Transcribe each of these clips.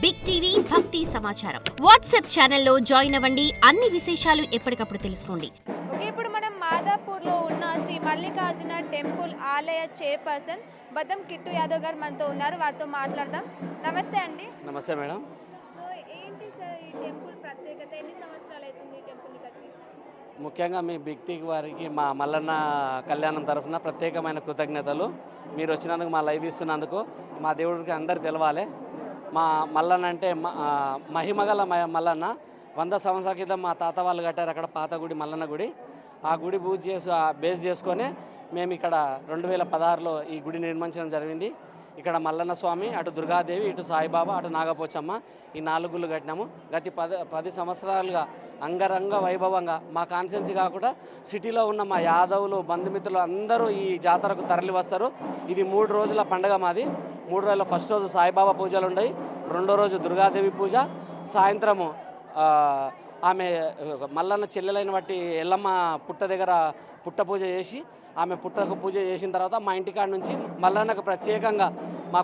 Big TV భక్తి సమాచారం WhatsApp ఛానల్లో జాయిన్ అవ్వండి. అన్ని విశేషాలు ఎప్పటికప్పుడు తెలుసుకోండి. ఓకే, ఇప్పుడు మనం మాదాపూర్లో ఉన్న శ్రీ మల్లికార్జున టెంపుల్ ఆలయ చైర్పర్సన్ బద్దం కిట్టు యాదవ్ గారు మనతో ఉన్నారు. వారితో మాట్లాడదాం. నమస్తే అండి. నమస్తే మేడం. సో ఏంటి సార్ ఈ టెంపుల్ ప్రత్యేకత? ఎన్ని సంవత్సరాలు అవుతుంది ఈ టెంపుల్ని కట్టి? ముఖ్యంగా మీ బిగ్ టీవీ వారికి మా మల్లన్న కళ్యాణం తరఫున ప్రత్యేకమైన కృతజ్ఞతలు. మీరు వచ్చినందుకు, మా లైవ్ ఇస్తున్నందుకు. మా దేవుడికి అందరు తెలవాలి. మా మల్లన్న అంటే మహిమగల మల్లన్న 100 సంవత్సరాల క్రితం మా తాత వాళ్ళు కట్టారు అక్కడ పాత గుడి, మల్లన్న గుడి. ఆ గుడి బేస్ చేసుకొని మేము ఇక్కడ 2016లో ఈ గుడి నిర్మించడం జరిగింది. ఇక్కడ మల్లన్న స్వామి, అటు దుర్గాదేవి, ఇటు సాయిబాబా, అటు నాగపోచమ్మ, ఈ 4 గుళ్ళు కట్టినాము. గత 10 సంవత్సరాలుగా అంగరంగ వైభవంగా మా కాన్స్టిట్యున్సీ కాకుండా సిటీలో ఉన్న మా యాదవులు, బంధుమిత్రులు అందరూ ఈ జాతరకు తరలి వస్తారు. ఇది 3 రోజుల పండుగ మాది. 3 రోజుల ఫస్ట్ రోజు సాయిబాబా పూజలు ఉన్నాయి, రెండో రోజు దుర్గాదేవి పూజ, సాయంత్రము ఆమె మల్లన్న చెల్లెలైన బట్టి ఎల్లమ్మ పుట్ట దగ్గర పుట్ట పూజ చేసి, ఆమె పుట్టకు పూజ చేసిన తర్వాత మా ఇంటికాడ నుంచి మల్లన్నకు ప్రత్యేకంగా మా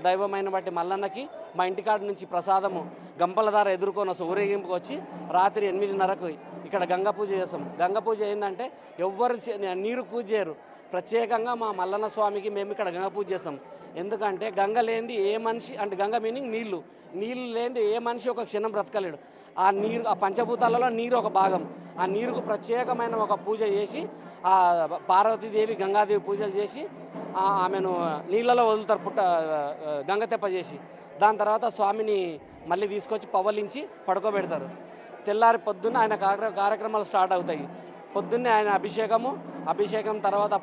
దైవమైన బట్టి మల్లన్నకి మా ఇంటికాడ నుంచి ప్రసాదము గంపల దార ఎదుర్కొని ఊరేగింపుకి వచ్చి రాత్రి 8:30కు ఇక్కడ గంగ పూజ చేస్తాం. గంగ పూజ ఏంటంటే ఎవ్వరు నీరు పూజ చేయరు. ప్రత్యేకంగా మా మల్లన్న స్వామికి మేము ఇక్కడ గంగ పూజ చేస్తాం. ఎందుకంటే గంగ లేనిది ఏ మనిషి, అంటే గంగ మీనింగ్ నీళ్లు లేనిది ఏ మనిషి ఒక క్షణం బ్రతకలేడు. ఆ నీరు, ఆ పంచభూతాలలో నీరు ఒక భాగం. ఆ నీరుకు ప్రత్యేకమైన ఒక పూజ చేసి, ఆ పార్వతీదేవి, గంగాదేవి పూజలు చేసి ఆమెను నీళ్ళలో వదులుతారు, గంగ తెప్ప చేసి. దాని తర్వాత స్వామిని మళ్ళీ తీసుకొచ్చి పవలించి పడుకోబెడతారు. తెల్లారి పొద్దున్న ఆయన కార్యక్రమాలు స్టార్ట్ అవుతాయి. పొద్దున్నే ఆయన అభిషేకం తర్వాత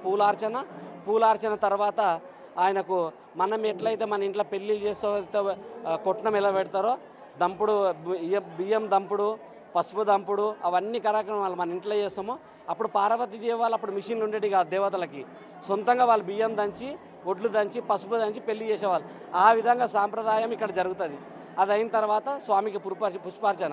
పూలార్చన తర్వాత ఆయనకు మనం ఎట్లయితే మన ఇంట్లో పెళ్ళిళ్ళు చేస్తే కొట్నం ఎలా పెడతారో, దంపుడు, బియ్యం దంపుడు, పసుపు దంపుడు, అవన్నీ కార్యక్రమాలు మన ఇంట్లో చేస్తామో, అప్పుడు పార్వతీదేవి వాళ్ళు అప్పుడు మిషన్లు ఉండేవి కాదు, దేవతలకి సొంతంగా వాళ్ళు బియ్యం దంచి, ఒడ్లు దంచి, పసుపు దంచి పెళ్లి చేసేవాళ్ళు. ఆ విధంగా సాంప్రదాయం ఇక్కడ జరుగుతుంది. అది అయిన తర్వాత స్వామికి పుష్పార్చన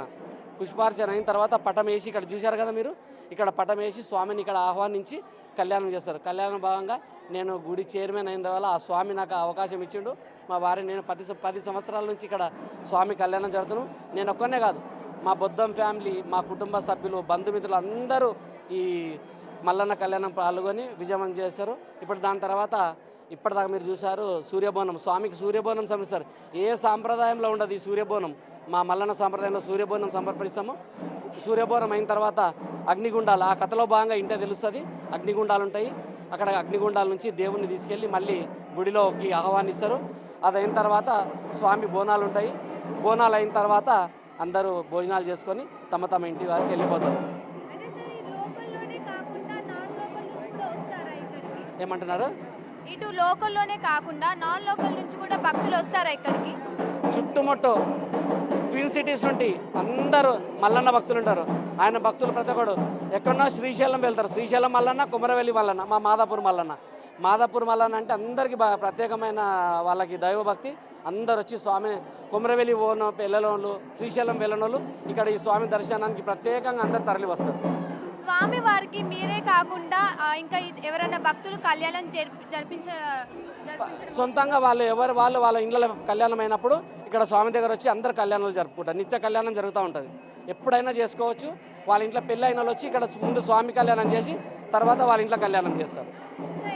అయిన తర్వాత పటం వేసి, ఇక్కడ చూశారు కదా మీరు, ఇక్కడ పటం వేసి స్వామిని ఇక్కడ ఆహ్వానించి కళ్యాణం చేస్తారు. కళ్యాణ భాగంగా నేను గుడి చైర్మన్ అయిన వల్ల ఆ స్వామి నాకు అవకాశం ఇచ్చిండు. మా వారిని నేను 10 సంవత్సరాల నుంచి ఇక్కడ స్వామి కళ్యాణం జరుగుతున్నాను. నేను ఒక్కనే కాదు, మా బొద్దం ఫ్యామిలీ, మా కుటుంబ సభ్యులు, బంధుమిత్రులు అందరూ ఈ మల్లన్న కళ్యాణం పాల్గొని విజయవంతం చేస్తారు. ఇప్పుడు దాని తర్వాత ఇప్పటిదాకా మీరు చూశారు సూర్యబోనం. స్వామికి సూర్యబోనం సమర్పిస్తారు. ఏ సాంప్రదాయంలో ఉండదు ఈ సూర్యబోనం. మా మల్లన్న సాంప్రదాయంలో సూర్యబోనం సమర్పిస్తాము. సూర్యబోనం అయిన తర్వాత అగ్నిగుండాలు, ఆ కథలో భాగంగా ఇంటే తెలుస్తుంది. అగ్నిగుండాలు ఉంటాయి. అక్కడ అగ్నిగుండాల నుంచి దేవుణ్ణి తీసుకెళ్ళి మళ్ళీ గుడిలోకి ఆహ్వానిస్తారు. అది అయిన తర్వాత స్వామి బోనాలు ఉంటాయి. బోనాలు అయిన తర్వాత అందరూ భోజనాలు చేసుకొని తమ ఇంటి వారికి వెళ్ళిపోతారు. ఏమంటున్నారు? ఇటు లోకల్లోనే కాకుండా నాన్ లోకల్ నుంచి కూడా భక్తులు వస్తారా ఇక్కడికి? చుట్టుముట్టు ట్విన్ సిటీస్ నుండి అందరూ మల్లన్న భక్తులు ఉంటారు. ఆయన భక్తులు ప్రతి ఒక్కడు ఎక్కడన్నా శ్రీశైలం వెళ్తారు. శ్రీశైలం మల్లన్న, కుమరవెల్లి మల్లన్న, మా మాదాపూర్ మల్లన్న అంటే అందరికీ ప్రత్యేకమైన వాళ్ళకి దైవభక్తి. అందరు వచ్చి స్వామిని కుమరవెల్లి వెళ్ళనోళ్ళు, శ్రీశైలం వెళ్ళనోళ్ళు ఇక్కడ ఈ స్వామి దర్శనానికి ప్రత్యేకంగా అందరు తరలి వస్తారు. స్వామి వారికి మీరే కాకుండా ఇంకా ఎవరైనా భక్తులు కళ్యాణం సొంతంగా వాళ్ళ ఇళ్ళ కళ్యాణం అయినప్పుడు ఇక్కడ స్వామి దగ్గర వచ్చి అందరు కళ్యాణాలు జరుపుకుంటారు. నిత్య కళ్యాణం జరుగుతూ ఉంటుంది. ఎప్పుడైనా చేసుకోవచ్చు. వాళ్ళ ఇంట్లో పెళ్ళి అయిన వాళ్ళు వచ్చి ఇక్కడ ముందు స్వామి కళ్యాణం చేసి తర్వాత వాళ్ళ ఇంట్లో కళ్యాణం చేస్తారు.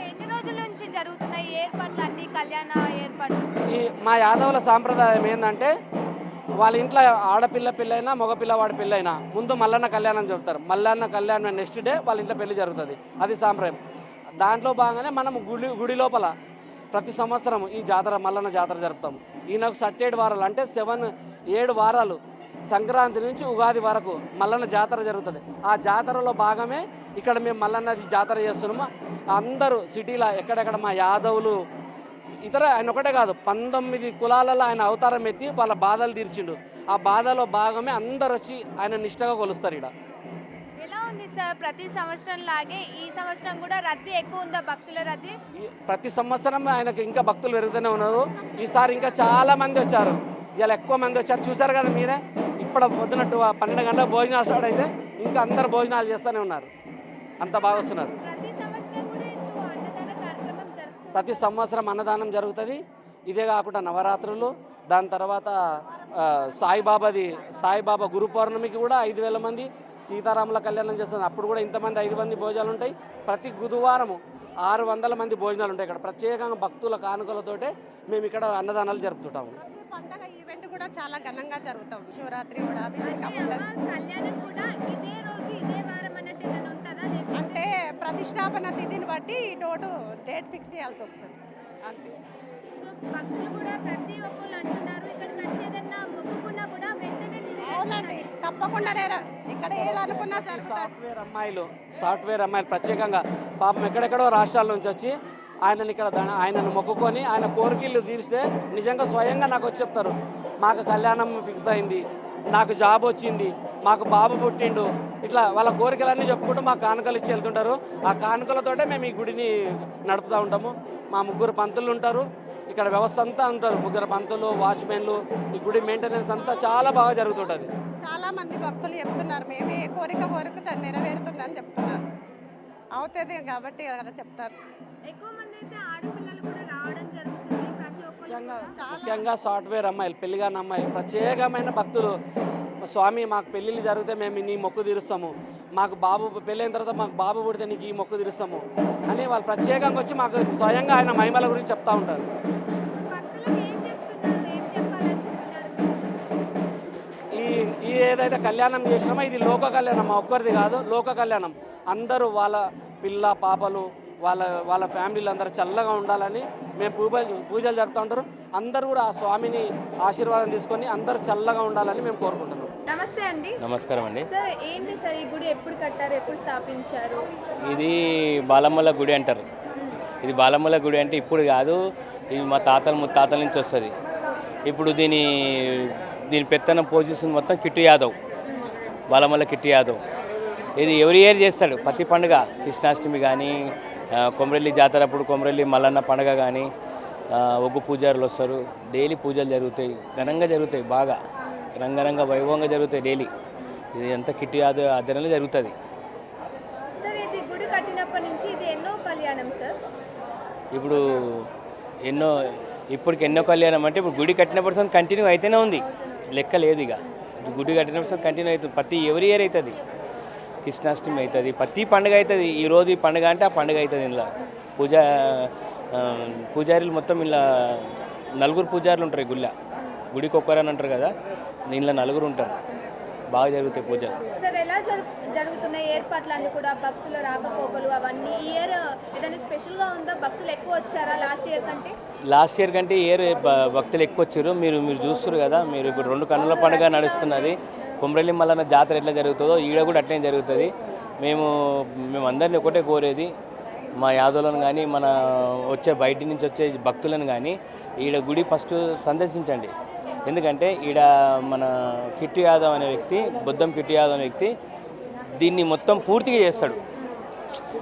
ఎన్ని రోజుల నుంచి జరుగుతున్నాయి ఏర్పాట్లు, అన్ని కళ్యాణ ఏర్పాట్లు? ఈ మా యాదవుల సాంప్రదాయం ఏంటంటే, వాళ్ళ ఇంట్లో ఆడపిల్ల పెళ్ళైనా మగపిల్లవాడి పెళ్ళైనా ముందు మల్లన్న కళ్యాణం చెప్తారు. మల్లన్న కళ్యాణం నెక్స్ట్ డే వాళ్ళ ఇంట్లో పెళ్లి జరుగుతుంది. అది సాంప్రదాయం. దాంట్లో భాగంగానే మనం గుడి లోపల ప్రతి సంవత్సరం ఈ మల్లన్న జాతర జరుపుతాము. ఈయనకు 7 వారాలు, అంటే 7 వారాలు, సంక్రాంతి నుంచి ఉగాది వరకు మల్లన్న జాతర జరుగుతుంది. ఆ జాతరలో భాగమే ఇక్కడ మేము మల్లన్నది జాతర చేస్తున్నాము. అందరూ సిటీలో ఎక్కడెక్కడ మా యాదవులు, ఆయన ఒకటే కాదు, 19 కులాలలో ఆయన అవతారం ఎత్తి వాళ్ళ బాధలు తీర్చిండు. ఆ బాధలో భాగమే అందరు వచ్చి ఆయన నిష్టగా కొలుస్తారు. ఇక్కడ ఎలా ఉంది సార్? ప్రతి సంవత్సరం లాగే ఈ సంవత్సరం కూడా రద్దీ ఎక్కువ ఉందా? భక్తుల రద్దీ ప్రతి సంవత్సరం ఆయనకు ఇంకా భక్తులు పెరుగుతూనే ఉన్నారు. ఈసారి ఇంకా చాలా మంది వచ్చారు. ఇలా ఎక్కువ మంది వచ్చారు. చూశారు కదా మీరే. ఇప్పుడు పొద్దున 12 గంటల భోజనాలు స్టార్ట్ అయితే ఇంకా అందరు భోజనాలు చేస్తూనే ఉన్నారు. అంత బాగా వస్తున్నారు. ప్రతి సంవత్సరం అన్నదానం జరుగుతుంది. ఇదే కాకుండా నవరాత్రులు, దాని తర్వాత సాయిబాబా గురు పౌర్ణమికి కూడా 5,000 మంది సీతారాముల కళ్యాణం చేస్తుంది. అప్పుడు కూడా ఇంతమంది 5 మంది భోజనాలు ఉంటాయి. ప్రతి బుధవారము 600 మంది భోజనాలు ఉంటాయి. ఇక్కడ ప్రత్యేకంగా భక్తుల కానుకలతోటే మేము ఇక్కడ అన్నదానాలు జరుపుతుంటాము. పండగ ఈవెంట్ కూడా చాలా ఘనంగా జరుగుతాం. శివరాత్రి కూడా అభిషేకం ఉంటుంది. అంటే ప్రతిష్టాపన తిథిని బట్టి డేట్ ఫిక్స్ చేయాల్సి వస్తుంది అంతే. అవునండి, తప్పకుండా ఇక్కడ ఏదనుకున్నా జరుగుతుంది. సాఫ్ట్వేర్ అమ్మాయిలు ప్రత్యేకంగా పాపం ఎక్కడెక్కడో రాష్ట్రాల నుంచి వచ్చి ఆయనను మొక్కుకొని ఆయన కోరికలు తీరిస్తే నిజంగా స్వయంగా నాకు వచ్చి చెప్తారు, మాకు కళ్యాణం ఫిక్స్ అయింది, నాకు జాబ్ వచ్చింది, మాకు బాబు పుట్టిండు, ఇట్లా వాళ్ళ కోరికలన్నీ చెప్పుకుంటూ మా కానుకలు ఇచ్చి వెళ్తుంటారు. ఆ కానుకలతోటే మేము ఈ గుడిని నడుపుతూ ఉంటాము. మా 3 పంతులు ఉంటారు, ఇక్కడ వ్యవస్థ అంతా ఉంటారు. 3 పంతులు, వాచ్మెన్లు, ఈ గుడి మెయింటెనెన్స్ అంతా చాలా బాగా జరుగుతుంటుంది. చాలా మంది భక్తులు చెప్తున్నారు, మేమే కోరిక నెరవేరుతుందని చెప్తున్నారు. అవుతుంది కాబట్టి అలా చెప్తారు. ముఖ్యంగా సాఫ్ట్వేర్ అమ్మాయిలు, పెళ్లిగాని అమ్మాయిలు ప్రత్యేకమైన భక్తులు. స్వామి మాకు పెళ్ళిళ్ళు జరిగితే మేము నీ మొక్కు తీరుస్తాము, మాకు బాబు పెళ్ళైన తర్వాత మాకు బాబు పుడితే నీకు ఈ మొక్కు తీరుస్తాము అని వాళ్ళు ప్రత్యేకంగా వచ్చి మాకు స్వయంగా ఆయన మహిమల గురించి చెప్తూ ఉంటారు. ఈ ఏదైతే కళ్యాణం చేసినామో ఇది లోక కళ్యాణం, మా ఒక్కరిది కాదు, లోక కళ్యాణం. అందరూ వాళ్ళ పిల్ల పాపలు వాళ్ళ ఫ్యామిలీలు అందరూ చల్లగా ఉండాలని మేము పూజలు జరుపుతూ ఉంటారు. అందరూ కూడా ఆ స్వామిని ఆశీర్వాదం తీసుకొని అందరూ చల్లగా ఉండాలని మేము కోరుకుంటున్నాం. నమస్తే అండి. నమస్కారం అండి. సార్ ఏంటి సార్ ఈ గుడి ఎప్పుడు కట్టారు, ఎప్పుడు స్థాపించారు? ఇది బాలమ్మల గుడి అంటారు. ఇది బాలమ్మల గుడి అంటే ఇప్పుడు కాదు, ఇది మా తాతల ముత్తాతల నుంచి వస్తుంది. ఇప్పుడు దీని పెత్తనం పోజిస్తుంది మొత్తం కిట్టు యాదవ్, బాలమ్మల కిట్టు యాదవ్. ఇది ఎవరి ఇయర్ చేస్తాడు ప్రతి పండుగ, కృష్ణాష్టమి కానీ, కొమరెల్లి జాతర అప్పుడు కొమరెల్లి మల్లన్న పండుగ కానీ, ఒగ్గు పూజారులు వస్తారు. డైలీ పూజలు జరుగుతాయి, ఘనంగా జరుగుతాయి, బాగా రంగరంగ వైభవంగా జరుగుతాయి డైలీ. ఇది అంతా కిట్టు యాదవ్ ఆధ్వర్యంలో జరుగుతుంది. సార్ ఇది గుడి కట్టినప్పటి నుంచి ఇది ఎన్నో కళ్యాణం సార్? ఇప్పుడు ఇప్పటికి ఎన్నో కళ్యాణం అంటే ఇప్పుడు గుడి కట్టినప్పుడు కంటిన్యూ అయితేనే ఉంది, లెక్క లేదు. ఇక గుడి కట్టినప్పుడు కంటిన్యూ అవుతుంది. ప్రతి ఎవరి ఇయర్ అవుతుంది, కృష్ణాష్టమి అవుతుంది, ప్రతి పండుగ అవుతుంది. ఈరోజు ఈ పండుగ అంటే ఆ పండుగ అవుతుంది. ఇలా పూజారులు మొత్తం ఇలా 4 పూజారులు ఉంటారు. ఈ గుడికి ఒక్కరని అంటారు కదా, దీనిలో 4 ఉంటారు. బాగా జరుగుతాయి పూజలు. సార్ ఎలా జరుగుతున్నాయి ఏర్పాట్లు అన్నీ కూడా, భక్తుల రాకపోకలు అవన్నీ? ఈ ఇయర్ ఏదైనా స్పెషల్గా ఉందా? భక్తులు ఎక్కువ వచ్చారా లాస్ట్ ఇయర్ కంటే? లాస్ట్ ఇయర్ కంటే ఇయర్ భక్తులు ఎక్కువ వచ్చారు. మీరు చూస్తారు కదా, మీరు ఇప్పుడు 2 కన్నుల పండుగ నడుస్తున్నది. కొమరెల్లి మల్లన్న జాతర ఎట్లా జరుగుతుందో ఈడ కూడా అట్లనే జరుగుతుంది. మేము అందరినీ ఒకటే కోరేది, మా యాదవులను కానీ మన బయట నుంచి వచ్చే భక్తులను కానీ ఈడ గుడి ఫస్ట్ సందర్శించండి. ఎందుకంటే ఈడ మన కిట్టు యాదవ్ అనే వ్యక్తి, బొద్దం కిట్టు యాదవ్ అనే వ్యక్తి దీన్ని మొత్తం పూర్తిగా చేస్తాడు.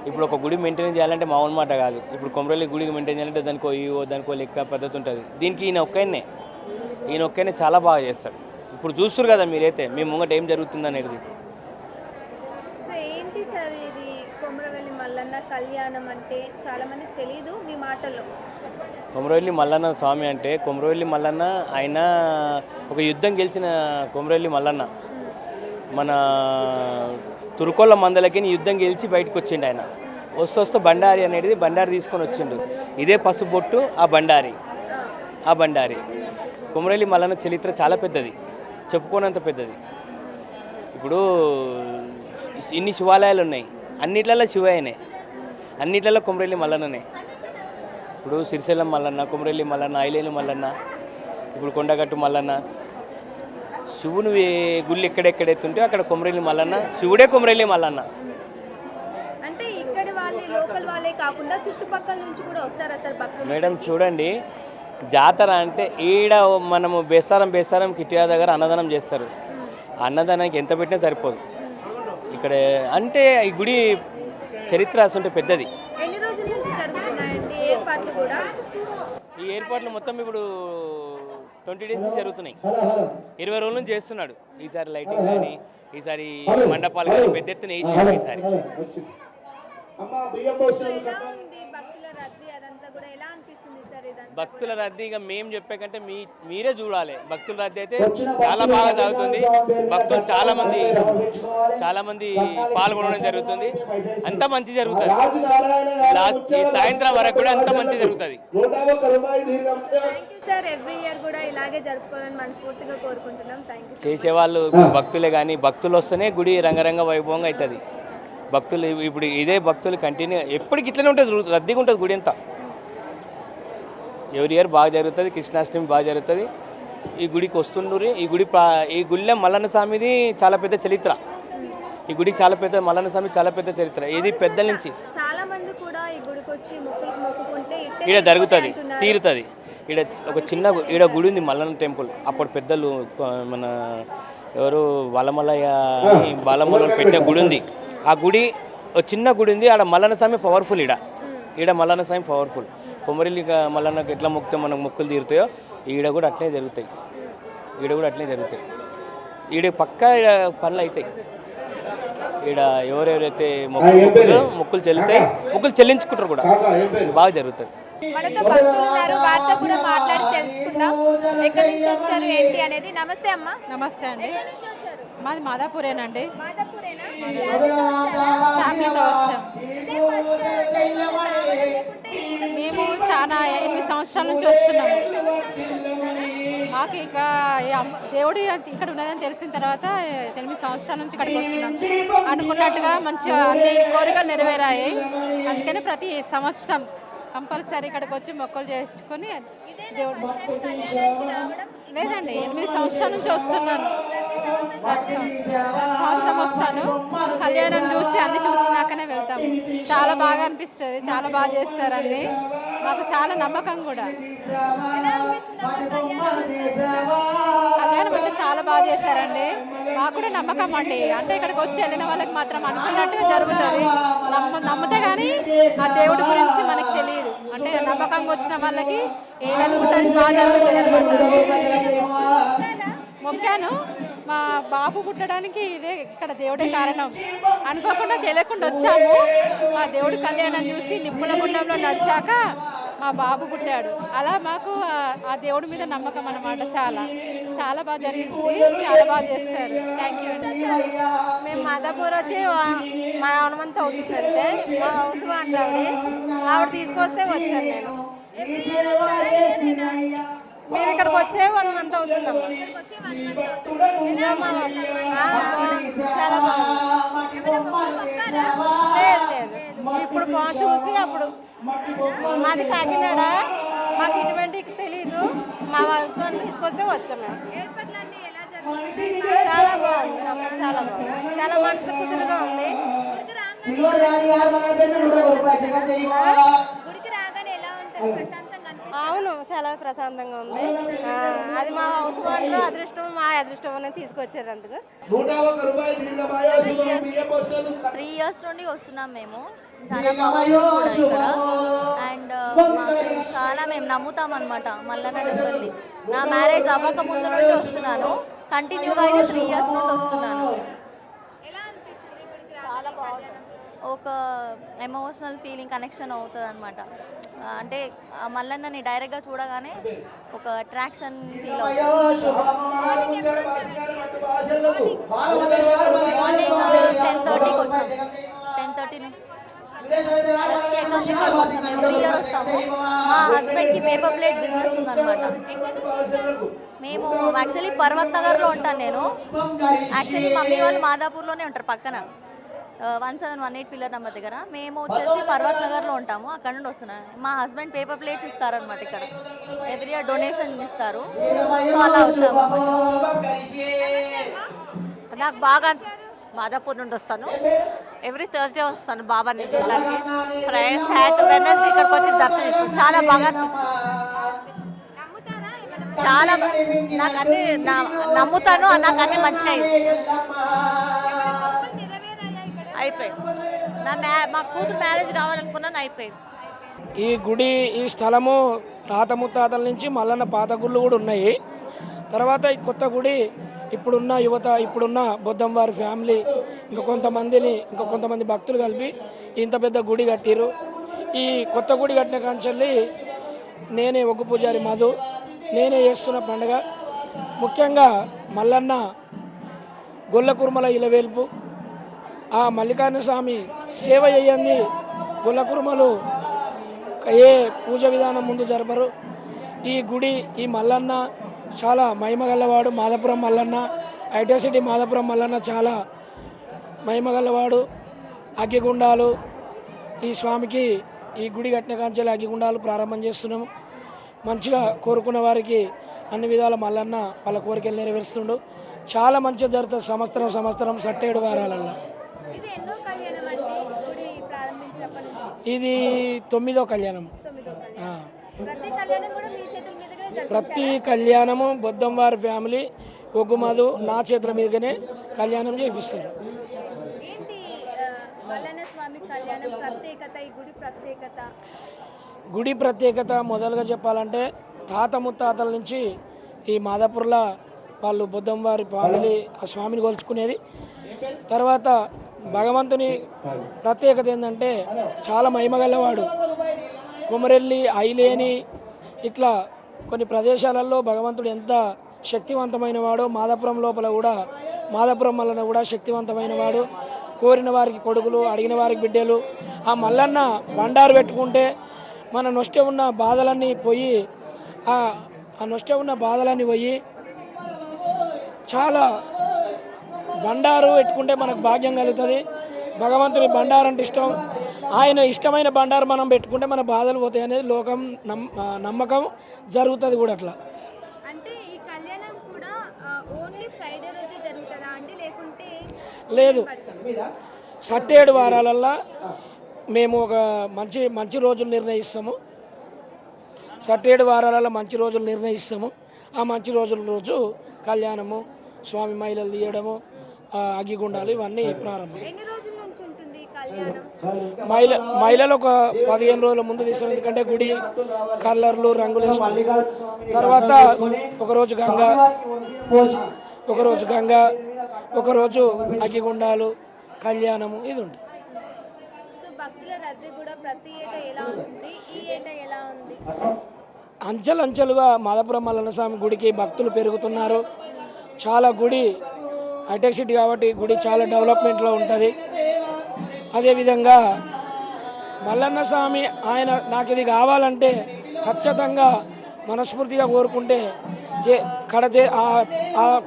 ఇప్పుడు ఒక గుడి మెయింటైన్ చేయాలంటే మామూలు మాట కాదు. ఇప్పుడు కొమరెల్లి గుడికి మెయింటైన్ చేయాలంటే దానికో లెక్క పద్ధతి ఉంటుంది. దీనికి ఈయన ఒక్కనే చాలా బాగా చేస్తాడు. ఇప్పుడు చూస్తారు కదా మీరైతే, మీ ముంగట ఏం జరుగుతుంది అనేది. ఏంటి సార్ ఇది కొమరవెల్లి మల్లన్న కళ్యాణం అంటే చాలా మందికి తెలియదు, మీ మాటల్లో. కొమరవెల్లి మల్లన్న స్వామి అంటే, కొమరవెల్లి మల్లన్న ఆయన ఒక యుద్ధం గెలిచిన కొమరవెల్లి మల్లన్న. మన తురుకోళ్ళ మందలకి యుద్ధం గెలిచి బయటకు వచ్చిండు. ఆయన వస్తూ బండారి అనేది తీసుకొని వచ్చిండు. ఇదే పసుబొట్టు ఆ బండారి. కొమరవెల్లి మల్లన్న చరిత్ర చాలా పెద్దది, చెప్పుకోనంత పెద్దది. ఇప్పుడు ఇన్ని శివాలయాలు ఉన్నాయి, అన్నిట్లలో శివయ్యనే, అన్నిట్లలో కొమరవెల్లి మల్లన్ననే. ఇప్పుడు సిరిశైలం మల్లన్న, కొమరవెల్లి మల్లన్న, ఐలేలు మల్లన్న, ఇప్పుడు కొండగట్టు మల్లన్న. శివుని గుళ్ళు ఎక్కడెక్కడైతుంటే అక్కడ కొమరవెల్లి మల్లన్న, శివుడే కొమరవెల్లి మల్లన్న. అంటే ఇక్కడ లోకల్ వాళ్ళే కాకుండా చుట్టుపక్కల నుంచి కూడా వస్తారా సార్ భక్తులు? మేడం చూడండి, జాతర అంటే ఈడ మనము బేస్తారం కిట్టు యాదవ్ గారు అన్నదానం చేస్తారు. అన్నదానానికి ఎంత పెట్టినా సరిపోదు. ఇక్కడ అంటే ఈ గుడి చరిత్ర అసలు పెద్దది. ఎన్ని రోజుల నుంచి జరుగుతున్నాయండి ఏర్పాట్లు కూడా? ఈ ఏర్పాట్లు మొత్తం ఇప్పుడు 20 డేస్ నుంచి జరుగుతున్నాయి. 20 రోజుల నుంచి చేస్తున్నాడు. ఈసారి లైటింగ్ కానీ, ఈసారి మండపాలు కానీ పెద్ద ఎత్తున వేసి ఈసారి. భక్తుల రద్దీ అదంతా కూడా ఎలా అనిపిస్తుంది సార్? ఇదంతా భక్తుల రద్దీ ఇక మేము చెప్పే కంటే మీరే చూడాలి. భక్తుల రద్దీ అయితే చాలా బాగా జరుగుతుంది. భక్తులు చాలా మంది పాల్గొనడం జరుగుతుంది. అంత మంచి జరుగుతుంది. లాస్ట్ ఈ సాయంత్రం వరకు కూడా అంత మంచి జరుగుతుంది. సార్ ఎవ్రీ ఇయర్ కూడా ఇలాగే జరుపుకోవాలని మనస్ఫూర్తిగా కోరుకుంటున్నాం. Thank you. చేసేవాళ్ళు భక్తులే కానీ భక్తులు వస్తేనే గుడి రంగరంగ వైభవంగా అవుతుంది. భక్తులు ఇప్పుడు ఇదే భక్తులు కంటిన్యూ ఎప్పటికి ఇట్లనే ఉంటుంది, రద్దీగా ఉంటుంది గుడి అంతా. ఎవ్రీ ఇయర్ బాగా జరుగుతుంది. కృష్ణాష్టమి బాగా జరుగుతుంది. ఈ గుడికి వస్తుండ్రు. ఈ గుడిలో మల్లన్న స్వామిది చాలా పెద్ద చరిత్ర. ఈ గుడికి చాలా పెద్ద మల్లన్న స్వామి చాలా పెద్ద చరిత్ర. ఇది పెద్దల నుంచి చాలా మంది కూడా ఈ గుడికి వచ్చి మొక్కుకుంటే ఈడ జరుగుతుంది, తీరుతుంది. ఈడ ఒక చిన్న ఈడ గుడి ఉంది మల్లన్న టెంపుల్. అప్పుడు పెద్దలు మన ఎవరు బాలమల్ల పెట్టిన గుడి ఉంది. ఆ గుడి ఒక చిన్న గుడి ఉంది. ఆడ మల్లన్న స్వామి పవర్ఫుల్. ఈడ మల్లన్న స్వామి పవర్ఫుల్. కొమరిల్లి మల్లన్నకు ఎట్లా మొక్కితే మనకు మొక్కులు తీరుతాయో ఈడ కూడా అట్లే జరుగుతాయి. ఈడ పక్కా ఈడ పనులు అవుతాయి. ఈడ ఎవరెవరైతే మొక్కులు చెల్లుతాయి, మొక్కులు చెల్లించుకుంటారు కూడా బాగా జరుగుతుంది. మనతో భక్తులు ఉన్నారు, వారితో కూడా మాట్లాడి తెలుసుకుందాం ఎక్కడి నుంచి వచ్చారు ఏంటి అనేది. నమస్తే అమ్మ. నమస్తే అండి. మాది మాదాపూరేనండి. మాదాపూరేనా? ఫ్యామిలీతో వచ్చాం. మేము చాలా 8 సంవత్సరాల నుంచి వస్తున్నాము. మాకు ఇక దేవుడు ఇక్కడ ఉన్నదని తెలిసిన తర్వాత 8 సంవత్సరాల నుంచి ఇక్కడికి వస్తున్నాం. అనుకున్నట్టుగా మంచిగా అన్ని కోరికలు నెరవేరాయి. అందుకని ప్రతి సంవత్సరం కంపల్సరీ ఇక్కడికి వచ్చి మొక్కలు చేసుకొని దేవుడు. లేదండి, 8 సంవత్సరాల నుంచి వస్తున్నాను. ప్రతి సంవత్సరం వస్తాను. కళ్యాణం చూసి అన్ని చూసినాకనే వెళ్తాం. చాలా బాగా అనిపిస్తుంది. చాలా బాగా చేస్తారండి. మాకు చాలా నమ్మకం కూడా. కళ్యాణం అంటే చాలా బాగా చేశారండి. మాకు కూడా నమ్మకం అండి. అంటే ఇక్కడికి వచ్చి వెళ్ళిన వాళ్ళకి మాత్రం అనుకున్నట్టుగా జరుగుతుంది. నమ్మితే కానీ ఆ దేవుడి గురించి మనకు తెలియదు. అంటే నమ్మకంగా వచ్చిన వాళ్ళకి ఏదనుకుంటుంది బాగా జరుగుతుంది అనమాట. మొక్కాను. మా బాబు పుట్టడానికి ఇదే ఇక్కడ దేవుడే కారణం. అనుకోకుండా తెలియకుండా వచ్చాము. మా దేవుడి కళ్యాణం చూసి నిప్పుల గుండంలో నడిచాక మా బాబు పుట్టాడు. అలా మాకు ఆ దేవుడి మీద నమ్మకం అన్నమాట. చాలా బాగా జరిగింది. చాలా బాగా చేస్తారు. థ్యాంక్ యూ అండి. మేము మాదాపూర్ వచ్చి మా 1 మంత్ అవుతుంది. అంటే మా హౌస్ అంటావిడ ఆవిడ తీసుకొస్తే వచ్చాను నేను. మేము ఇక్కడికి వచ్చే 1 మంత్ అవుతుందమ్మా. చాలా బాగుంది. లేదు ఇప్పుడు చూసి అప్పుడు మాది కాకినాడ. మాకు ఇటువంటి తెలీదు. మా హౌస్ తీసుకొస్తే వచ్చాం మేము. చాలా బాగుంది. చాలా మనసు కుదురుగా ఉంది. అవును, చాలా ప్రశాంతంగా ఉంది. అది మా హౌస్ ఓనర్ అదృష్టం, మా అదృష్టం అనేది తీసుకొచ్చారు. అందుకు 3 years నుండి వస్తున్నాం మేము. చాలా బాగుంది కూడా ఇక్కడ. అండ్ చాలా మేము నమ్ముతాం అనమాట మల్లన్న టెంపుల్ని. నా మ్యారేజ్ అవ్వక ముందు నుండి వస్తున్నాను. కంటిన్యూగా అయితే 3 years నుండి వస్తున్నాను. చాలా బాగుంది. ఒక ఎమోషనల్ ఫీలింగ్ కనెక్షన్ అవుతుంది అనమాట. అంటే మల్లన్నని డైరెక్ట్గా చూడగానే ఒక అట్రాక్షన్ ఫీల్ అవుతుంది. మార్నింగ్ 10:30కి వచ్చాము. 10:30 ప్రత్యేకంగా ఇక్కడికి వస్తాము. ఎవ్రీ ఇయర్ వస్తాము. మా హస్బెండ్కి పేపర్ ప్లేట్ బిజినెస్ ఉందన్నమాట. మేము యాక్చువల్లీ పర్వత్ నగర్లో ఉంటాను నేను. యాక్చువల్లీ మమ్మీ వాళ్ళు మాదాపూర్లోనే ఉంటారు, పక్కన 1718 పిల్లర్ నెంబర్ దగ్గర. మేము వచ్చేసి పర్వత్ నగర్లో ఉంటాము. అక్కడ నుండి వస్తున్నాం. మా హస్బెండ్ పేపర్ ప్లేట్స్ ఇస్తారనమాట. ఇక్కడ ఎవ్రీ ఇయర్ డొనేషన్ ఇస్తారు. అలా వచ్చాము. నాకు బాగా మాదాపూర్ నుండి వస్తాను. ఎవ్రీ థర్స్డే వస్తాను బాబాని చూడడానికి. ఫ్రైడే సాటర్డే వెడ్నెస్డే ఇక్కడికి వచ్చి దర్శనం ఇస్తాను. చాలా బాగా అనిపిస్తుంది. చాలా నాకు అన్ని నమ్ముతాను. నాకు అన్ని మంచిగా అయిపోయింది. మా కూతురు మ్యారేజ్ కావాలనుకున్నాను, అయిపోయింది. ఈ గుడి, ఈ స్థలము తాత ముత్తాతల నుంచి మల్లన్న పాత గుళ్ళు కూడా ఉన్నాయి. తర్వాత ఈ కొత్త గుడి ఇప్పుడున్న యువత, ఇప్పుడున్న బొద్దంవారి ఫ్యామిలీ, ఇంకా కొంతమంది భక్తులు కలిపి ఇంత పెద్ద గుడి కట్టిరు. ఈ కొత్త గుడి కట్టిన కాంచెల్లి నేనే ఒగ్గు పూజారి మధు, నేనే చేస్తున్న పండుగ. ముఖ్యంగా మల్లన్న గొల్ల కుర్మల ఇలవేల్పు, ఆ మల్లికార్జున స్వామి సేవ చేయండి గొల్ల కుర్మలు ఏ పూజ విధానం ముందు జరపరు. ఈ గుడి, ఈ మల్లన్న చాలా మహిమగల్లవాడు. మాదాపురం మల్లన్న, ఐటీ సిటీ మాదాపురం మల్లన్న చాలా మహిమగల్లవాడు. అగ్గిగుండాలు ఈ స్వామికి ఈ గుడి కట్టిన కాంచెలు అగ్గిగుండాలు ప్రారంభం చేస్తున్నాము. మంచిగా కోరుకున్న వారికి అన్ని విధాల మల్లన్న వాళ్ళ కోరికలు నెరవేరుస్తుండు. చాలా మంచిగా జరుగుతుంది సంవత్సరం 7 వారాలల్లో. ఇది ఎన్నో కళ్యాణం అండి గుడి ప్రారంభించినప్పటి నుంచి? ఇది 9వ కళ్యాణం. ఆ. ప్రతి కళ్యాణం కూడా మీ చేతుల మీదుగానే జరిపించారా? ప్రతి కళ్యాణము బొద్దంవారి ఫ్యామిలీ ఒగ్గు మధు నా చేతుల మీదుగానే కళ్యాణం చేపిస్తారు. ఏంటి మల్లన్న స్వామి కళ్యాణం ప్రత్యేకత, ఈ గుడి ప్రత్యేకత? గుడి ప్రత్యేకత మొదలుగా చెప్పాలంటే తాత ముత్తాతల నుంచి ఈ మాదాపూర్లో వాళ్ళు బొద్దంవారి ఫ్యామిలీ ఆ స్వామిని కొలుచుకునేది. తర్వాత భగవంతుని ప్రత్యేకత ఏంటంటే చాలా మహిమగలవాడు. కొమరెల్లి, ఐలేని ఇట్లా కొన్ని ప్రదేశాలలో భగవంతుడు ఎంత శక్తివంతమైన వాడో మాదాపురం లోపల కూడా మాదాపురం మల్లన్న కూడా శక్తివంతమైన వాడు. కోరిన వారికి కొడుకులు, అడిగిన వారికి బిడ్డలు. ఆ మల్లన్న బండారు పెట్టుకుంటే మన నొష్ట ఉన్న బాధలన్నీ పోయి ఆ నొష్ట ఉన్న బాధలన్నీ పోయి చాలా బండారు పెట్టుకుంటే మనకు భాగ్యం కలుగుతుంది. భగవంతుని బండారు అంటే ఇష్టం. ఆయన ఇష్టమైన బండారు మనం పెట్టుకుంటే మన బాధలు పోతాయి అనేది లోకం నమ్మకం జరుగుతుంది కూడా. అట్లా అంటే ఈ కళ్యాణం కూడా ఓన్లీ ఫ్రైడే రోజే జరుగుతుందా అండి, లేకుంటే? లేదు, 7 వారాలల్లో మేము ఒక మంచి రోజులు నిర్ణయిస్తాము. 7 వారాలలో మంచి రోజులు నిర్ణయిస్తాము. ఆ మంచి రోజుల రోజు కళ్యాణము, స్వామి మైలలు తీయడము, అగ్గిగుండాలు ఇవన్నీ ప్రారంభం. ఎన్ని రోజుల నుంచి ఉంటుంది ఈ కళ్యాణం? మహిళలు ఒక 15 రోజుల ముందు తీస్తాం. ఎందుకంటే గుడి కలర్లు రంగులు వేసుకుంటాం. తర్వాత ఒకరోజు గంగ, ఒకరోజు అగ్గిగుండాలు, కళ్యాణము ఇది ఉంటుంది. సో భక్తుల రద్దీ కూడా ప్రతి ఏటా ఎలా ఉంది, ఈ ఏటా ఎలా ఉంది? అంచెలంచెలుగా మాదాపురం మల్లన్న స్వామి గుడికి భక్తులు పెరుగుతున్నారు. చాలా గుడి హైటెక్ సిటీ కాబట్టి గుడి చాలా డెవలప్మెంట్లో ఉంటుంది. అదేవిధంగా మల్లన్న స్వామి ఆయన నాకు ఇది కావాలంటే ఖచ్చితంగా మనస్ఫూర్తిగా కోరుకుంటే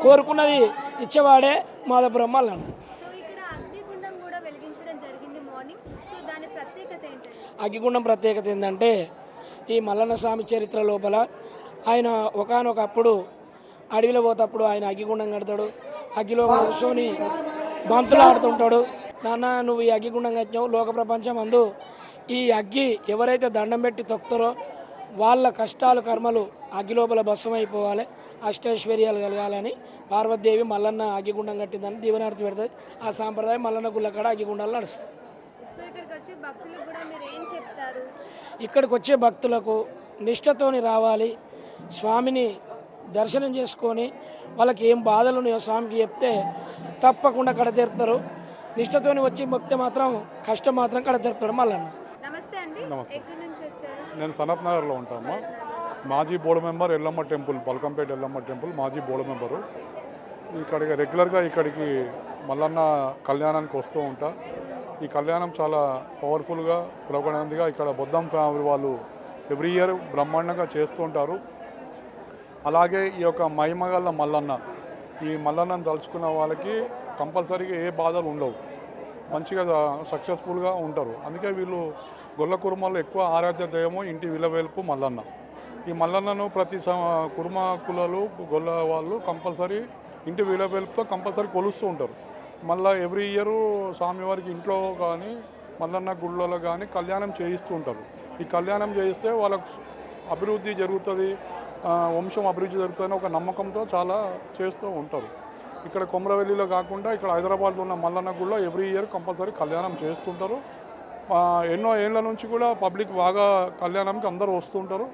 కోరుకున్నది ఇచ్చేవాడే మాదాపురం మల్లన్న. సో ఇక్కడ అగ్నిగుండం కూడా వెలిగించడం జరిగింది మార్నింగ్. సో దాని ప్రత్యేకత ఏంటంటే? అగ్గిగుండం ప్రత్యేకత ఏంటంటే ఈ మల్లన్న స్వామి చరిత్ర లోపల ఆయన ఒకానొకప్పుడు అడవిలో పోతప్పుడు ఆయన అగ్గిగుండం కడతాడు. అగ్గిలో కూర్చొని బంతులు ఆడుతుంటాడు. నాన్న నువ్వు ఈ అగ్గిగుండం కట్టినావు, లోక ప్రపంచం అందు ఈ అగ్గి ఎవరైతే దండం పెట్టి తొక్కుతారో వాళ్ళ కష్టాలు కర్మలు అగ్గి లోపల భస్మైపోవాలి, అష్టైశ్వర్యాలు కలగాలని పార్వతీదేవి మల్లన్న అగ్గిగుండం కట్టిందని దీవెనార్తి పెడుతుంది. ఆ సాంప్రదాయం మల్లన్న గుళ్ళ కాడ అగ్గిగుండాలు నడుస్తుంది. సో ఇక్కడికి వచ్చే భక్తులకు కూడా మీరు ఏం చెప్తారు? ఇక్కడికి వచ్చే భక్తులకు నిష్ఠతోని రావాలి, స్వామిని దర్శనం చేసుకొని వాళ్ళకి ఏం బాధలు ఉన్నాయో స్వామికి చెప్తే తప్పకుండా కడతీరుతారు. నిష్ఠతోని వచ్చి మొక్కితే మాత్రం కష్టం మాత్రం కడతీరుతాడు మల్లన్న. నమస్తే అండి, ఎక్కడి నుంచి వచ్చారు? నేను సనత్ నగర్లో ఉంటాము. మాజీ board member Yellamma temple, Palkampet Yellamma temple మాజీ బోర్డు మెంబరు. ఇక్కడికి రెగ్యులర్గా ఇక్కడికి మల్లన్న కళ్యాణానికి వస్తూ ఉంటా. ఈ కళ్యాణం చాలా పవర్ఫుల్గా పురోగతిగా ఇక్కడ బొద్దం ఫ్యామిలీ వాళ్ళు ఎవ్రీ ఇయర్ బ్రహ్మాండంగా చేస్తూ ఉంటారు. అలాగే ఈ యొక్క మహిమగల్ల మల్లన్న, ఈ మల్లన్నను తలుచుకున్న వాళ్ళకి కంపల్సరీగా ఏ బాధలు ఉండవు, మంచిగా సక్సెస్ఫుల్గా ఉంటారు. అందుకే వీళ్ళు గొల్ల కుర్మల్లో ఎక్కువ ఆరాధ్య దైవము ఇంటి విలవేల్పు మల్లన్న. ఈ మల్లన్నను ప్రతి కుర్మ కులాలు గొల్ల వాళ్ళు కంపల్సరీ ఇంటి విలవేల్పుతో కంపల్సరీ కొలుస్తూ ఉంటారు. మళ్ళీ ఎవ్రీ ఇయర్ స్వామివారికి ఇంట్లో కానీ మల్లన్న గుళ్ళలో కానీ కళ్యాణం చేయిస్తూ ఉంటారు. ఈ కళ్యాణం చేయిస్తే వాళ్ళకు అభివృద్ధి జరుగుతుంది, వంశం అభివృద్ధి జరుగుతుందని ఒక నమ్మకంతో చాలా చేస్తూ ఉంటారు. ఇక్కడ కొమరవెల్లిలో కాకుండా ఇక్కడ హైదరాబాద్లో ఉన్న మల్లన్న గుళ్ళో ఎవ్రీ ఇయర్ కంపల్సరీ కళ్యాణం చేస్తుంటారు. ఎన్నో ఏళ్ళ నుంచి కూడా పబ్లిక్ బాగా కళ్యాణంకి అందరూ వస్తుంటారు.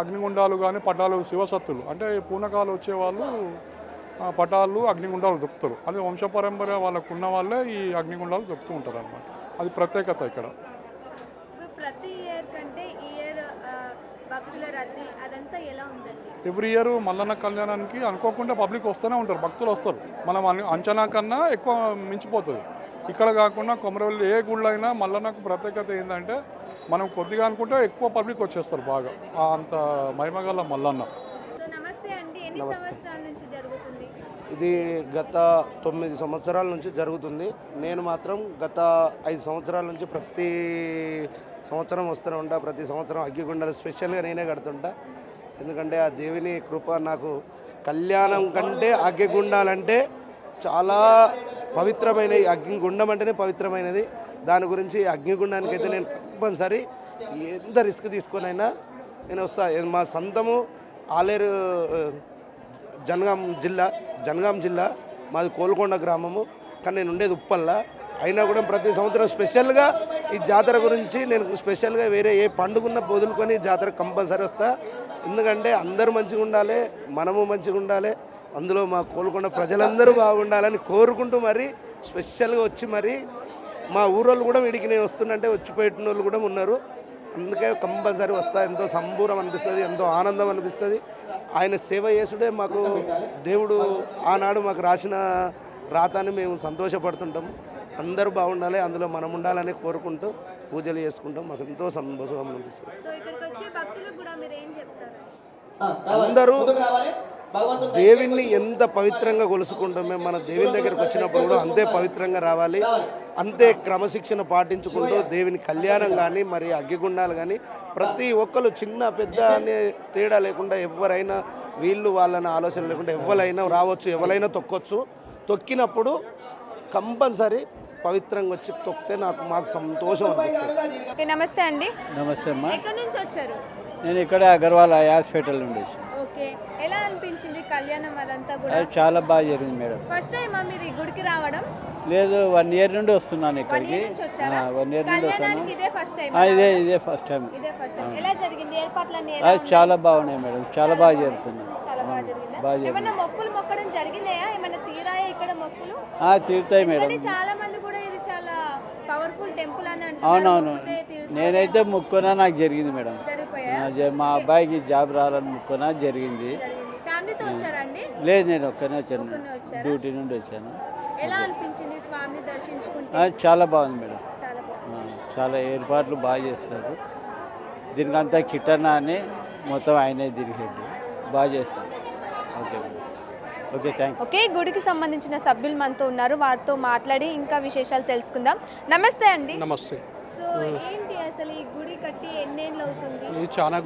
అగ్నిగుండాలు కానీ పటాలు, శివసత్తులు అంటే పూనకాలు వచ్చేవాళ్ళు పటాలు అగ్నిగుండాలు దొక్కుతారు. అది వంశపరంపర వాళ్ళకు ఉన్న వాళ్ళే ఈ అగ్నిగుండాలు దొక్కుతూ ఉంటారు అన్నమాట. అది ప్రత్యేకత ఇక్కడ. ప్రతి ఇయర్ కంటే ఈ ఇయర్ భక్తుల ఎలా ఉంటుంది? ఎవ్రీ ఇయర్ మల్లన్న కళ్యాణానికి అనుకోకుండా పబ్లిక్ వస్తూనే ఉంటారు, భక్తులు వస్తారు. మనం అంచనా కన్నా ఎక్కువ మించిపోతుంది. ఇక్కడ కాకుండా కొమరవెల్లి ఏ గుళ్ళు అయినా మల్లన్నకు ప్రత్యేకత ఏంటంటే మనం కొద్దిగా అనుకుంటే ఎక్కువ పబ్లిక్ వచ్చేస్తారు బాగా. అంత మహిమగల మల్లన్న. నమస్తే అండి, ఎన్ని సంవత్సరాల నుంచి జరుగుతుంది? ఇది గత 9 సంవత్సరాల నుంచి జరుగుతుంది. నేను మాత్రం గత 5 సంవత్సరాల నుంచి ప్రతి సంవత్సరం వస్తూనే ఉంటా. ప్రతి సంవత్సరం అగ్గిగుండాలు స్పెషల్గా నేనే కడుతుంటా. ఎందుకంటే ఆ దేవుని కృప నాకు. కళ్యాణం కంటే అగ్గిగుండాలంటే చాలా పవిత్రమైనది. అగ్నిగుండం అంటేనే పవిత్రమైనది. దాని గురించి అగ్నిగుండానికి అయితే నేను కంపల్సరీ ఎంత రిస్క్ తీసుకొనైనా నేను వస్తా. మా సొంతము ఆలేరు జనగాం జిల్లా మాది కోల్కొండ గ్రామము, కానీ నేను ఉండేది ఉప్పల్ల. అయినా కూడా ప్రతి సంవత్సరం స్పెషల్గా ఈ జాతర గురించి నేను స్పెషల్గా వేరే ఏ పండుగ వదులుకొని జాతర కంపల్సరీ వస్తా. ఎందుకంటే అందరూ మంచిగా ఉండాలి, మనము మంచిగా ఉండాలి, అందులో మా కోల్కొండ ప్రజలందరూ బాగుండాలని కోరుకుంటూ మరి స్పెషల్గా వచ్చి మరి మా ఊరోళ్ళు కూడా వీడికి నేను వస్తున్నంటే వచ్చిపోయిన వాళ్ళు కూడా ఉన్నారు. అందుకే కంపల్సరీ వస్తా. ఎంతో సంబూరం అనిపిస్తుంది, ఎంతో ఆనందం అనిపిస్తుంది. ఆయన సేవ చేసుడే మాకు దేవుడు ఆనాడు మాకు రాసిన రాతని మేము సంతోషపడుతుంటాము. అందరూ బాగుండాలి, అందులో మనం ఉండాలని కోరుకుంటూ పూజలు చేసుకుంటాం. మాకు ఎంతో సంతోషం అనిపిస్తుంది. అందరూ దేవుణ్ణి ఎంత పవిత్రంగా కొలుసుకుంటామే, మన దేవుని దగ్గరికి వచ్చినప్పుడు కూడా అంతే పవిత్రంగా రావాలి, అంతే క్రమశిక్షణ పాటించుకుంటూ దేవుని కళ్యాణం కానీ మరి అగ్గిగుండాలు కానీ ప్రతి ఒక్కరు చిన్న పెద్ద అనే తేడా లేకుండా ఎవరైనా వీళ్ళు వాళ్ళని ఆలోచన లేకుండా ఎవరైనా రావచ్చు, ఎవరైనా తొక్కొచ్చు. తొక్కినప్పుడు కంపల్సరీ పవిత్రంగా వచ్చి తొక్కితే మాకు సంతోషం అనిపిస్తుంది. నమస్తే అండి. నమస్తే అమ్మా. ఎక్కడి నుంచి వచ్చారు? నేను ఇక్కడ అగర్వాల్ హాస్పిటల్ నుండి. ఓకే, ఎలా అనిపించింది కళ్యాణం అదంతా కూడా? అది చాలా బాగా జరిగింది మేడం. ఫస్ట్ టైం మీరు ఈ గుడికి రావడం? లేదు, 1 ఇయర్ నుండి వస్తున్నాను ఇక్కడికి. 1 ఇయర్ నుండి వస్తాను. ఇదే ఫస్ట్ టైం? ఇదే ఫస్ట్ టైం. ఎలా జరిగింది ఏర్పాట్లన్నీ? అది చాలా బాగున్నాయి మేడం, చాలా బాగా జరుగుతుంది. బాగా ఏమన్నా మొక్కులు మొక్కడం జరిగినాయా? ఏమన్నా తీరాయా ఇక్కడ మొక్కులు? తీరుతాయి మేడం. చాలా మంది కూడా ఇది చాలా పవర్ఫుల్ టెంపుల్ అని అంటారు. అవునవును, నేనైతే మొక్కున్నా, నాకు జరిగింది మేడం. మా అబ్బాయికి జాబ్ రావాలని మొక్కున్నా, జరిగింది. ఫ్యామిలీతో వచ్చారండి? లేదు, నేను ఒక్కనే వచ్చాను, డ్యూటీ నుండి వచ్చాను. ఎలా అనిపించింది స్వామిని దర్శించుకుంటే? చాలా బాగుంది మేడం, చాలా ఏర్పాట్లు బాగా చేస్తారు. దీనికి అంతా కిట్టన్నా అని మొత్తం ఆయనే తిరిగేది, బాగా చేస్తారు. Okay madam, okay, thank you. Okay, గుడికి సంబంధించిన సభ్యులు మనతో ఉన్నారు, వారితో మాట్లాడి ఇంకా విశేషాలు తెలుసుకుందాం. నమస్తే అండి. నమస్తే. సో ఏంటి అసలు ఈ గుడి కట్టి ఎన్నేళ్ళు అవుతుంది? ఇది చాలా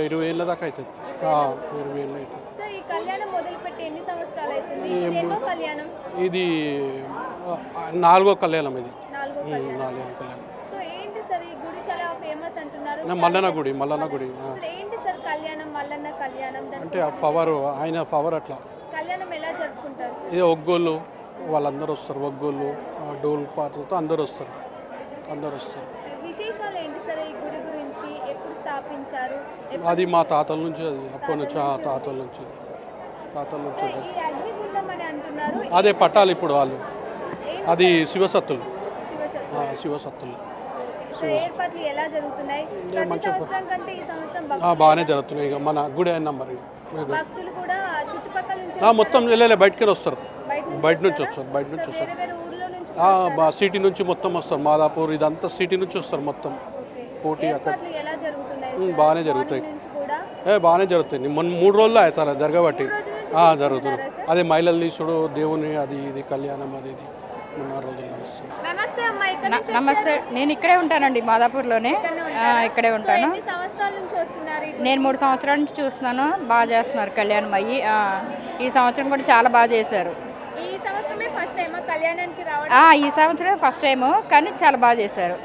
20 ఏళ్ళ దాకా అవుతుంది. 20 ఏళ్ళు అవుతుంది. సో ఈ కళ్యాణం మొదలుపెట్టి ఎన్ని సంవత్సరాలు అవుతుంది? ఇదేమో కళ్యాణం. ఇది 4వ కళ్యాణం. ఇది 4వ కళ్యాణం. సో ఏంటి సార్ ఈ గుడి చాలా ఫేమస్ అంటున్నారు? మల్లన్న గుడి. ఏంటి సార్ కళ్యాణం, మల్లన్న కళ్యాణం అంటే ఆ పవర్, ఆయన పవర్ అట్లా. కళ్యాణం ఎలా జరుపుకుంటారు? ఇది ఒగ్గోళ్ళు వాళ్ళందరూ వస్తారు, ఒగ్గోళ్ళు డోల్ పాటలతో అందరూ వస్తారు. విశేషాలు ఏంటి సార్ ఈ గుడి గురించి? ఎప్పుడు స్థాపించారు? అది మా తాతల నుంచి, అది అప్పటి నుంచి, తాతల నుంచి ఈ అగ్నిగుండం అని అంటున్నారు. అదే పట్టాలి ఇప్పుడు వాళ్ళు. అది శివసత్తులు. ఏర్పాట్లు ఎలా జరుగుతున్నాయి? ప్రతి సంవత్సరం కంటే ఈ సంవత్సరం బాగానే జరుగుతున్నాయి. ఇక మన గుడి అయిన నంబర్ భక్తులు కూడా చుట్టుపక్కల నుంచి మొత్తం వెళ్ళలే, బయటకే వస్తారు. బయట నుంచి వస్తారు. సిటీ నుంచి మొత్తం వస్తారు. మాదాపూర్ ఇదంతా సిటీ నుంచి వస్తారు మొత్తం. కోటి అక్కడ బాగానే జరుగుతాయి. బాగానే జరుగుతాయి. మొన్న 3 రోజుల్లో అవుతారా జరగబట్టి జరుగుతుంది. అదే మహిళలు తీసుడు, దేవుని అది ఇది కళ్యాణం, అది ఇది 3 రోజులు నడుస్తుంది. నమస్తే, నేను ఇక్కడే ఉంటానండి, మాదాపూర్లోనే ఇక్కడే ఉంటాను. నేను 3 సంవత్సరాల నుంచి చూస్తున్నాను, బాగా చేస్తున్నారు కళ్యాణం అయ్యి. ఈ సంవత్సరం కూడా చాలా బాగా చేశారు. ఈ సంవత్సరమే ఫస్ట్ టైము, కానీ చాలా బాగా చేశారు.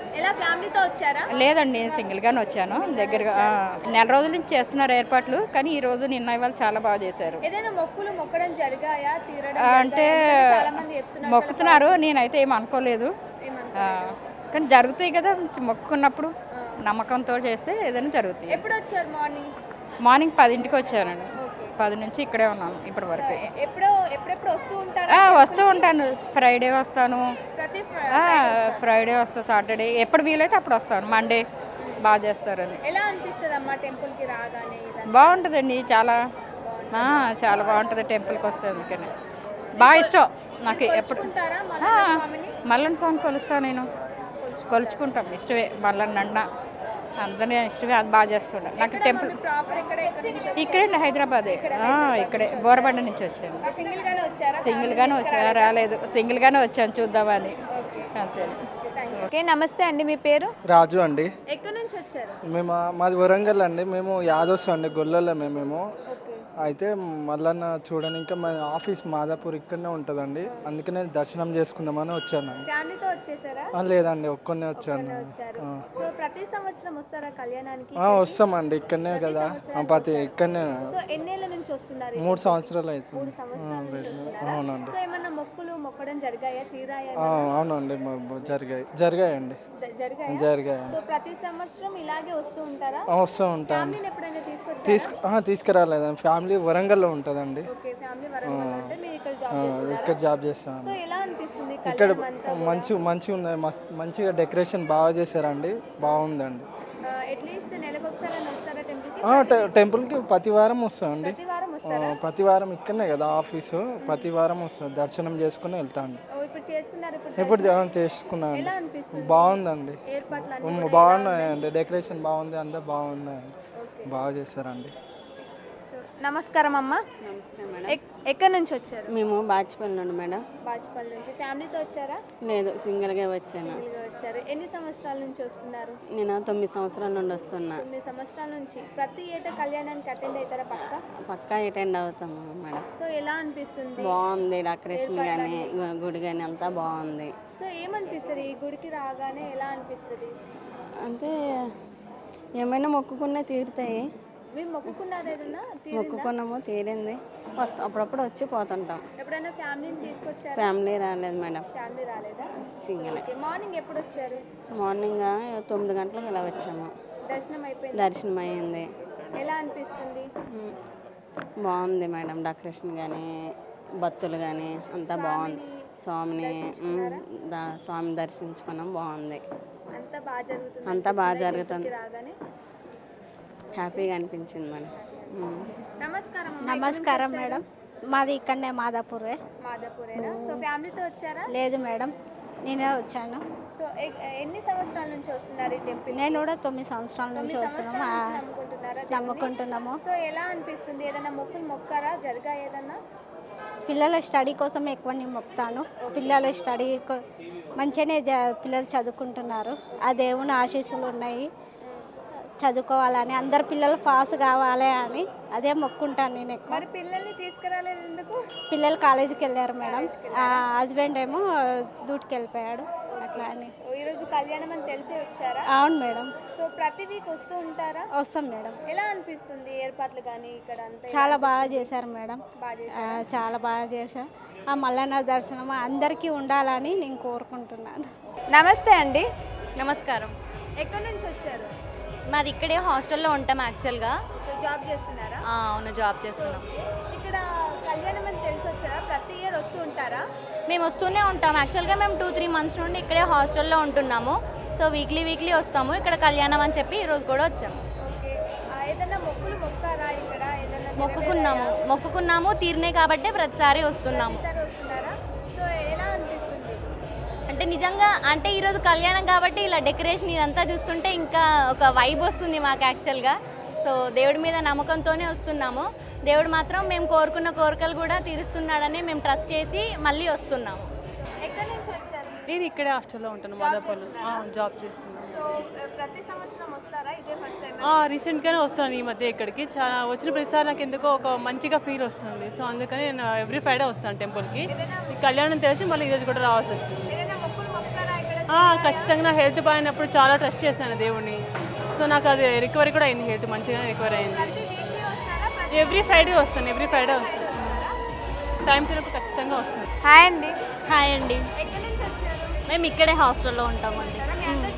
లేదండి, సింగిల్గానే వచ్చాను. దగ్గరగా 4 రోజుల నుంచి చేస్తున్నారు ఏర్పాట్లు, కానీ ఈ రోజు నిన్న ఇవాళ చాలా బాగా చేశారు. అంటే మొక్కుతున్నారు, నేనైతే ఏం అనుకోలేదు, కానీ జరుగుతాయి కదా మొక్కుకున్నప్పుడు. నమ్మకంతో చేస్తే ఏదైనా జరుగుతాయి. మార్నింగ్ 10ంటికి వచ్చానండి. 10 నుంచి ఇక్కడే ఉన్నాను ఇప్పటి వరకు. వస్తూ ఉంటాను. ఫ్రైడే వస్తాను, ఫ్రైడే వస్తాను, సాటర్డే ఎప్పుడు వీలైతే అప్పుడు వస్తాను. మండే బాగా చేస్తారని. ఎలా అనిపిస్తుంది అమ్మ టెంపుల్కి రాగానే? బాగుంటుందండి, చాలా చాలా బాగుంటుంది టెంపుల్కి వస్తే. అందుకని బాగా ఇష్టం నాకు. ఎప్పుడు మల్లన్న స్వామి కొలుస్తాను నేను, కొలుచుకుంటాం. ఇష్టమే మల్లన్న అన్న, అందరినీ ఇష్టమే. అది బాగా చేస్తుంటా. నాకు టెంపుల్ ఇక్కడే హైదరాబాదే, ఇక్కడే బోరబండ నుంచి వచ్చాను. సింగిల్గానే వచ్చాను, రాలేదు, సింగిల్గానే వచ్చాను చూద్దామని, అంతే. ఓకే, నమస్తే అండి, మీ పేరు? రాజు అండి. ఎక్కడి నుంచి వచ్చారు? మేము మాది వరంగల్ అండి. మేము యాదవ్స్ అండి, గొల్లలమే మేము. అయితే మల్లన్న చూడని ఇంకా మా ఆఫీస్ మాదాపూర్ ఇక్కడనే ఉంటుందండి. అందుకనే దర్శనం చేసుకుందామని వచ్చాను. ఫ్యామిలీతో వచ్చేసారా? లేదండి, ఒక్కనే వచ్చాను. సో ప్రతి సంవత్సరం వస్తారా కళ్యాణానికి? వస్తామండి, ఇక్కడనే కదా, ఇక్కడనే. సో ఎన్నేళ్ల నుంచి వస్తున్నారు? 3 సంవత్సరాలు అవుతుంది. అవునండి. సో ఏమన్నా మొక్కులు మొక్కడం జరిగాయా, తీరాయా? అవునండి, జరిగాయండి. జరిగాయి. సో ప్రతి సంవత్సరం ఇలాగే వస్తూ ఉంటారా? వస్తూ ఉంటాను. ఫ్యామిలీని ఎప్పుడైనా తీసుకురాలేదండి. ఫ్యామిలీ వరంగల్లో ఉంటుందండి. ఓకే, ఫ్యామిలీ వరంగల్ ఉంటే మీరు ఇక్కడ జాబ్ చేస్తాను. సో ఎలా అనిపిస్తుంది ఇక్కడ? మంచిగా ఉంది, మంచిగా డెకరేషన్ బాగా చేశారండి, బాగుందండి. అట్లీస్ట్ నెలకు ఒకసారి వస్తారా టెంపుల్కి? ప్రతి వారం వస్తామండి. ప్రతి వారం ఇక్కడనే కదా ఆఫీసు, ప్రతి వారం వస్తాం, దర్శనం చేసుకుని వెళ్తాండి. ఇప్పుడు చేసుకున్నాను. బాగుందండి, బాగున్నాయండి, డెకరేషన్ బాగుంది, అంతా బాగున్నాయండి, బాగా చేస్తారండి. నమస్కారం అమ్మ. ఎక్కడి నుంచి వచ్చారు? మేము బాచిపల్లి నుండి మేడం. బాచిపల్లి నుంచి. ఫ్యామిలీతో వచ్చారా? లేదు, సింగిల్గా వచ్చాను. వచ్చారు. ఎన్ని సంవత్సరాల నుంచి వస్తున్నారు? నేను 9 సంవత్సరాల నుండి వస్తున్నా. 9 సంవత్సరాల నుంచి. ప్రతి ఏటా కళ్యాణానికి అటెండ్ అవుతారా? పక్కా అటెండ్ అవుతాము మేడం. సో ఎలా అనిపిస్తుంది? బాగుంది, డెకరేషన్ కానీ గుడి కానీ అంతా బాగుంది. సో ఏమనిపిస్తుంది ఈ గుడికి రాగానే? ఎలా అనిపిస్తుంది? అంటే ఏమైనా మొక్కుకున్నా తీరుతాయి. మీరు మొక్కుకున్నారు ఏదన్నా? మొక్కుకున్నాము, తీరింది. అప్పుడప్పుడు వచ్చి పోతుంటాం. ఎప్పుడైనా ఫ్యామిలీని తీసుకొచ్చారా? ఫ్యామిలీ రాలేదు మేడం. ఫ్యామిలీ రాలేదా? సింగిల్. మార్నింగ్ ఎప్పుడు వచ్చారు? మార్నింగ్ 9 గంటలకు ఇలా వచ్చాము. దర్శనం అయిపోయింది? దర్శనం అయ్యింది. ఎలా అనిపిస్తుంది? బాగుంది మేడం, డెకరేషన్ కానీ భక్తులు కానీ అంతా బాగుంది. స్వామిని దర్శించుకున్నాం, బాగుంది. అంతా బాగా జరుగుతుంది. హ్యాపీగా అనిపించింది మేడం. నమస్కారం మేడం. మాది ఇక్కడనే మాదాపూరే. మాదాపూరేనా? సో ఫ్యామిలీతో వచ్చారా? లేదు మేడం, నేనే వచ్చాను. సో ఎన్ని సంవత్సరాల నుంచి వస్తున్నారు ఈ టెంపుల్? నేను కూడా 9 సంవత్సరాల నుంచి వస్తున్నాము, నమ్ముకుంటున్నాము. సో ఎలా అనిపిస్తుంది? ఏదైనా మొక్కులు మొక్కారా? జరిగా ఏదన్నా? పిల్లల స్టడీ కోసం ఎక్కువ నేను మొక్కుతాను. పిల్లల స్టడీ మంచిగానే పిల్లలు చదువుకుంటున్నారు. ఆ దేవుని ఆశీస్సులు ఉన్నాయి, చదువుకోవాలని, అందరు పిల్లలు పాస్ కావాలి అని అదే మొక్కుంటాను నేను ఎక్కువ. మరి పిల్లల్ని తీసుకురాలేదు ఎందుకు? పిల్లలు కాలేజీకి వెళ్ళారు మేడం. హస్బెండ్ ఏమో డ్యూటీకి వెళ్ళిపోయాడు, అట్లా అని. ఈరోజు కళ్యాణం అని తెలిసి వచ్చారా? అవును మేడం. సో ప్రతి వీక్ వస్తూ ఉంటారా? వస్తాం మేడం. ఎలా అనిపిస్తుంది ఏర్పాట్లు కానీ ఇక్కడ అంతా? చాలా బాగా చేశారు మేడం, చాలా బాగా చేశారు. ఆ మల్లన్న దర్శనం అందరికీ ఉండాలని నేను కోరుకుంటున్నాను. నమస్తే అండి. నమస్కారం. ఎక్కడి నుంచి వచ్చారు? మాది ఇక్కడే హాస్టల్లో ఉంటాం యాక్చువల్గా. జాబ్ చేస్తున్నారా? అవును, జాబ్ చేస్తున్నాం. ఇక్కడ కళ్యాణం అని తెలిసి వచ్చారా? ప్రతి ఇయర్ వస్తూ ఉంటారా? మేము వస్తూనే ఉంటాం. యాక్చువల్గా మేము 2-3 మంత్స్ నుండి ఇక్కడే హాస్టల్లో ఉంటున్నాము. సో వీక్లీ వస్తాము. ఇక్కడ కళ్యాణం అని చెప్పి ఈరోజు కూడా వచ్చాము. ఓకే, ఏదైనా మొక్కులు మొక్కారా ఇక్కడ? మొక్కుకున్నాము, తీరినాయి కాబట్టి ప్రతిసారి వస్తున్నాము. సో ఎలా అనిపిస్తుంది? అంటే నిజంగా అంటే ఈరోజు కళ్యాణం కాబట్టి ఇలా డెకరేషన్ ఇదంతా చూస్తుంటే ఇంకా ఒక వైబ్ వస్తుంది మాకు యాక్చువల్గా. సో దేవుడి మీద నమ్మకంతోనే వస్తున్నాము. దేవుడు మాత్రం మేము కోరుకున్న కోరికలు కూడా తీరుస్తున్నాడని మేము ట్రస్ట్ చేసి మళ్ళీ వస్తున్నాము. ఎక్కడి నుంచి వచ్చారు? నేను ఇక్కడే హాస్టల్లో ఉంటాను, మాదాపూర్లో జాబ్ చేస్తున్నాను. సో ప్రతి సంవత్సరం వస్తారా? ఇదే ఫస్ట్ టైం? రీసెంట్గానే వస్తాను ఈ మధ్య ఇక్కడికి. చాలా వచ్చిన ప్రతిసారి నాకు ఎందుకో ఒక మంచిగా ఫీల్ వస్తుంది. సో అందుకని నేను ఎవ్రీ ఫ్రైడే వస్తాను టెంపుల్కి. ఈ కళ్యాణం తెలిసి మళ్ళీ ఈరోజు కూడా రావాల్సి వచ్చింది. ఖచ్చితంగా నా హెల్త్ బాగానప్పుడు చాలా ట్రస్ట్ చేస్తాను దేవుడిని. సో నాకు అది రికవరీ కూడా అయింది, హెల్త్ మంచిగా రికవరీ అయింది. ఎవ్రీ ఫ్రైడే వస్తాను. టైం తినప్పుడు ఖచ్చితంగా వస్తాను. హాయ్ అండి. హాయ్ అండి. ఎక్కడి నుంచి వచ్చారు? మేము ఇక్కడే హాస్టల్లో ఉంటామండి.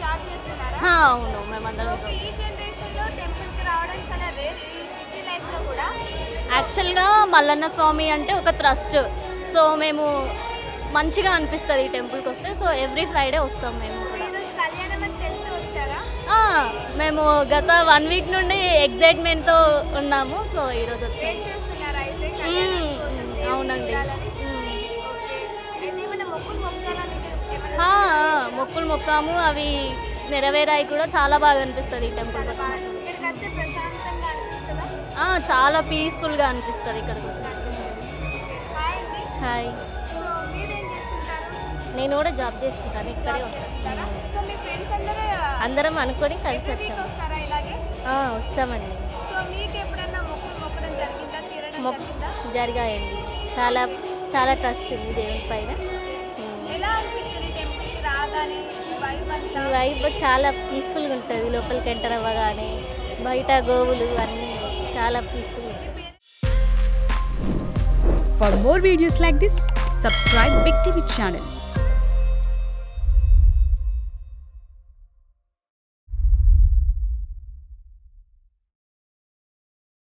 జాబ్ చేస్తున్నారా? అవును, మేమందరం. ఈ జనరేషన్లో టెంపుల్కి రావడం చాలా రేర్, ఈ బిజీ లైఫ్లో కూడా. యాక్చువల్గా మల్లన్న స్వామి అంటే ఒక ట్రస్ట్. సో మేము మంచిగా అనిపిస్తుంది ఈ టెంపుల్కి వస్తే. సో ఎవ్రీ ఫ్రైడే వస్తాం మేము కూడా. కళ్యాణం అని తెలిసి వచ్చారా? మేము గత 1 వీక్ నుండి ఎగ్జైట్మెంట్తో ఉన్నాము. సో ఈరోజు వచ్చాము. అవునండి. మొక్కులు మొక్కాము, అవి నెరవేరాయి కూడా. చాలా బాగా అనిపిస్తుంది ఈ టెంపుల్కి వచ్చినప్పుడు. చాలా పీస్ఫుల్గా అనిపిస్తుంది ఇక్కడికి వచ్చినప్పుడు. హాయ్, నేను కూడా జాబ్ చేస్తుంటాను, ఇక్కడే ఉంటాను. అందరం అనుకొని కలిసి వచ్చాము. వస్తామండి. జరిగాయండి. చాలా చాలా ట్రస్ట్ ఉంది దేవుని పైన. వైబ్ చాలా పీస్ఫుల్గా ఉంటుంది. లోపలికి ఎంటర్ అవ్వగానే బయట గోవులు అన్నీ చాలా పీస్ఫుల్గా ఉంటుంది. For more videos like this, subscribe Big TV channel.